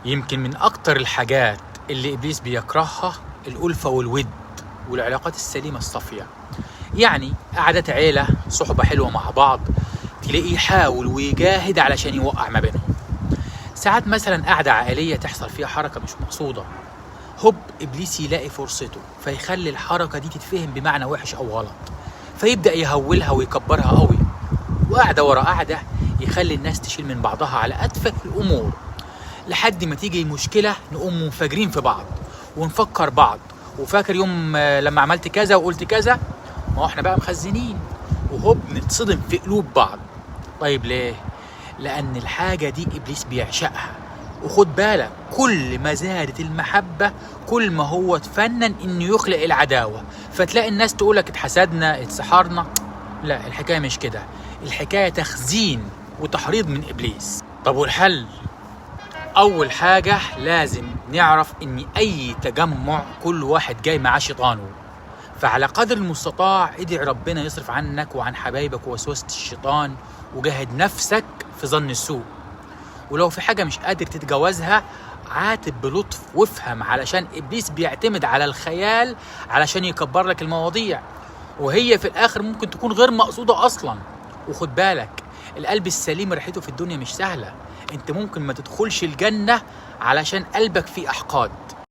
يمكن من أكتر الحاجات اللي إبليس بيكرهها الألفة والود والعلاقات السليمة الصافية. يعني قعدات عيلة صحبة حلوة مع بعض تلاقيه يحاول ويجاهد علشان يوقع ما بينهم. ساعات مثلا قعدة عائلية تحصل فيها حركة مش مقصودة، هوب إبليس يلاقي فرصته فيخلي الحركة دي تتفهم بمعنى وحش أو غلط، فيبدأ يهولها ويكبرها قوي، وقعدة ورا قعدة يخلي الناس تشيل من بعضها على أتفه الأمور، لحد ما تيجي مشكلة نقوم منفجرين في بعض ونفكر بعض، وفاكر يوم لما عملت كذا وقلت كذا، ما هو احنا بقى مخزنين، وهوب نتصدم في قلوب بعض. طيب ليه؟ لأن الحاجة دي إبليس بيعشقها. وخد بالك، كل ما زادت المحبة كل ما هو تفنن إنه يخلق العداوة، فتلاقي الناس تقولك اتحسدنا اتسحرنا. لا، الحكاية مش كده، الحكاية تخزين وتحريض من إبليس. طب والحل؟ أول حاجة لازم نعرف إن أي تجمع كل واحد جاي معاه شيطانه، فعلى قدر المستطاع ادعي ربنا يصرف عنك وعن حبايبك ووسوسة الشيطان، وجاهد نفسك في ظن السوء. ولو في حاجة مش قادر تتجاوزها عاتب بلطف وافهم، علشان إبليس بيعتمد على الخيال علشان يكبر لك المواضيع، وهي في الآخر ممكن تكون غير مقصودة أصلا. وخد بالك، القلب السليم ريحته في الدنيا مش سهلة، انت ممكن ما تدخلش الجنة علشان قلبك فيه أحقاد.